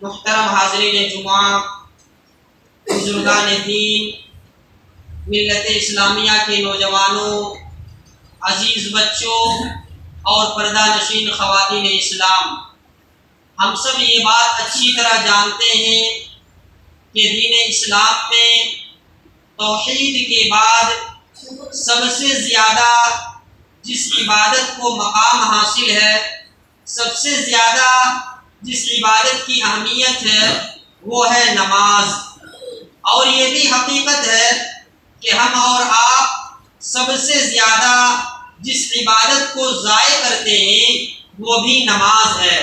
محترم حاضرین جمعہ، بزرگان دین، ملت اسلامیہ کے نوجوانوں، عزیز بچوں اور پردہ نشین خواتین اسلام، ہم سب یہ بات اچھی طرح جانتے ہیں کہ دین اسلام میں توحید کے بعد سب سے زیادہ جس عبادت کو مقام حاصل ہے، سب سے زیادہ جس عبادت کی اہمیت ہے وہ ہے نماز۔ اور یہ بھی حقیقت ہے کہ ہم اور آپ سب سے زیادہ جس عبادت کو ضائع کرتے ہیں وہ بھی نماز ہے۔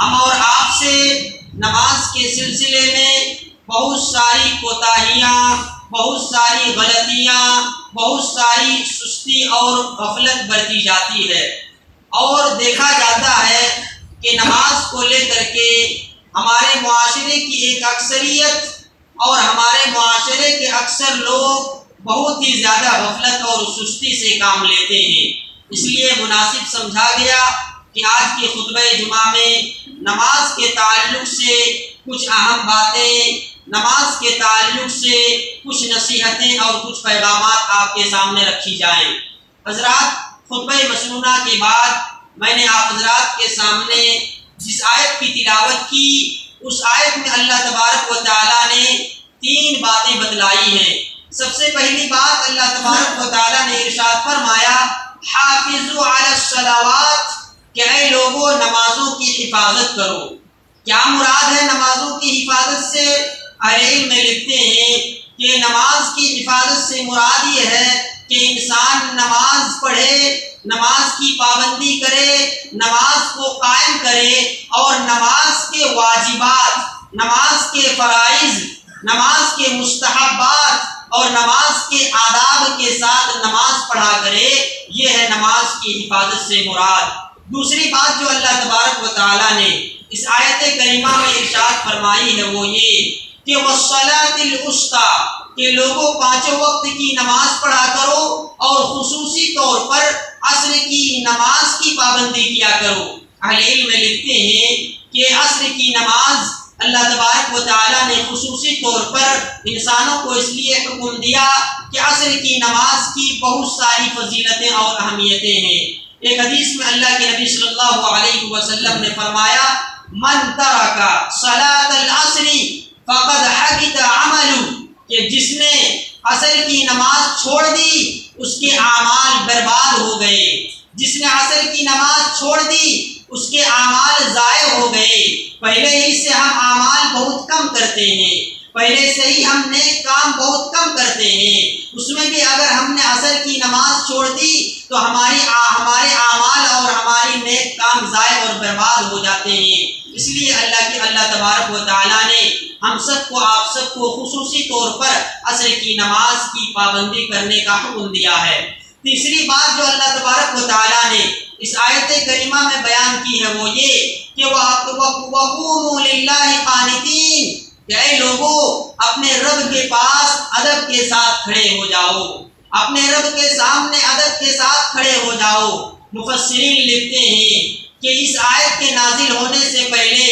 ہم اور آپ سے نماز کے سلسلے میں بہت ساری کوتاہیاں، بہت ساری غلطیاں، بہت ساری سستی اور غفلت برتی جاتی ہے، اور دیکھا جاتا ہے کہ نماز کو لے کر کے ہمارے معاشرے کی ایک اکثریت اور ہمارے معاشرے کے اکثر لوگ بہت ہی زیادہ غفلت اور سستی سے کام لیتے ہیں۔ اس لیے مناسب سمجھا گیا کہ آج کے خطبہ جمعہ میں نماز کے تعلق سے کچھ اہم باتیں، نماز کے تعلق سے کچھ نصیحتیں اور کچھ پیغامات آپ کے سامنے رکھی جائیں۔ حضرات، خطبہ مسنونہ کے بعد میں نے آپ حضرات کے سامنے جس آیت کی تلاوت کی، اس آیت میں اللہ تبارک و تعالیٰ نے 3 باتیں بتلائی ہیں۔ سب سے پہلی بات اللہ تبارک و تعالیٰ نے ارشاد فرمایا، حافظوا علی الصلوات، کہ اے لوگوں نمازوں کی حفاظت کرو۔ کیا مراد ہے نمازوں کی حفاظت سے؟ اہل علم میں لکھتے ہیں کہ نماز کی حفاظت سے مراد یہ ہے کہ انسان نماز پڑھے، نماز کی پابندی کرے، نماز کو قائم کرے، اور نماز کے واجبات، نماز کے فرائض، نماز کے مستحبات اور نماز کے آداب کے ساتھ نماز پڑھا کرے۔ یہ ہے نماز کی حفاظت سے مراد۔ دوسری بات جو اللہ تبارک و تعالیٰ نے اس آیت کریمہ میں ارشاد فرمائی ہے وہ یہ کہ وَالصَّلَاةِ الْوُسْطَىٰ، کہ لوگوں 5 وقت کی نماز پڑھا کرو اور خصوصی طور پر عصر کی نماز کی پابندی کیا کرو۔ اہل علم میں لکھتے ہیں کہ عصر کی نماز اللہ تبارک و تعالیٰ نے خصوصی طور پر انسانوں کو اس لیے حکم دیا کہ عصر کی نماز کی بہت ساری فضیلتیں اور اہمیتیں ہیں۔ ایک حدیث میں اللہ کے نبی صلی اللہ علیہ وسلم نے فرمایا، من ترک صلاۃ العصر فقد حبط عملہ، کہ جس نے عصر کی نماز چھوڑ دی اس کے اعمال برباد ہو گئے۔ جس نے عصر کی نماز چھوڑ دی اس کے اعمال ضائع ہو گئے۔ پہلے ہی سے ہم اعمال بہت کم کرتے ہیں، پہلے سے ہی ہم نیک کام بہت کم کرتے ہیں، اس میں بھی اگر ہم نے عصر کی نماز چھوڑ دی تو ہمارے اعمال اور ہماری نیک کام ضائع اور برباد ہو جاتے ہیں۔ اس لیے اللہ تبارک و تعالیٰ نے ہم سب کو، آپ سب کو خصوصی طور پر عصر کی نماز کی پابندی کرنے کا حکم دیا ہے۔ تیسری بات جو اللہ تبارک و تعالیٰ نے اس آیت کریمہ میں بیان کی ہے وہ یہ کہ وَقُومُوا لِلَّهِ قَانِتِينَ، کہ اے لوگوں اپنے رب کے پاس ادب کے ساتھ کھڑے ہو جاؤ، اپنے رب کے سامنے ادب کے ساتھ کھڑے ہو جاؤ۔ مفسرین لکھتے ہیں کہ اس آیت کے نازل ہونے سے پہلے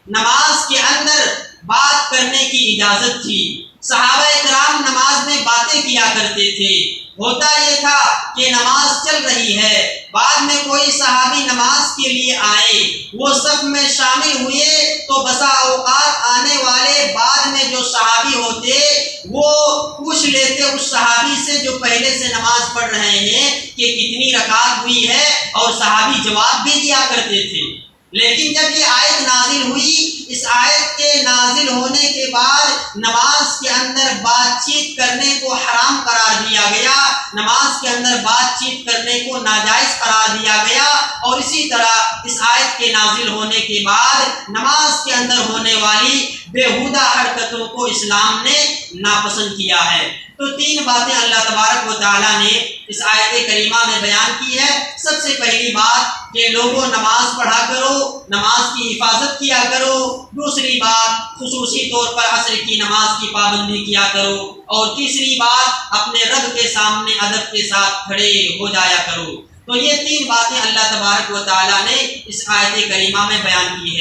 نماز کے اندر بات کرنے کی اجازت تھی۔ صحابہ کرام نماز میں باتیں کیا کرتے تھے۔ ہوتا یہ تھا کہ نماز چل رہی ہے، بعد میں کوئی صحابی نماز کے لیے آئے، وہ صف میں شامل ہوئے تو بسا اوقات آنے والے بعد میں جو صحابی ہوتے وہ پوچھ لیتے اس صحابی سے جو پہلے سے نماز پڑھ رہے ہیں کہ کتنی رکعت ہوئی ہے، اور صحابی جواب بھی دیا کرتے تھے۔ لیکن جب یہ آیت نازل ہوئی، اس آیت کے نازل ہونے کے بعد نماز کے اندر بات چیت کرنے کو حرام قرار دیا گیا، نماز کے اندر بات چیت کرنے کو ناجائز قرار دیا گیا، اور اسی طرح اس آیت کے نازل ہونے کے بعد نماز کے اندر ہونے والی بےہودہ حرکتوں کو اسلام نے ناپسند کیا ہے۔ تو 3 باتیں اللہ تبارک و تعالیٰ نے اس آیت کریمہ میں بیان کی ہے۔ سب سے پہلی بات کہ لوگوں نماز پڑھا کرو، نماز کی حفاظت کیا کرو۔ دوسری بات خصوصی طور پر عصر کی نماز کی پابندی کیا کرو، اور تیسری بات اپنے رب کے سامنے ادب کے ساتھ کھڑے ہو جایا کرو۔ تو یہ 3 باتیں اللہ تبارک و تعالیٰ نے اس آیت کریمہ میں بیان کی ہے۔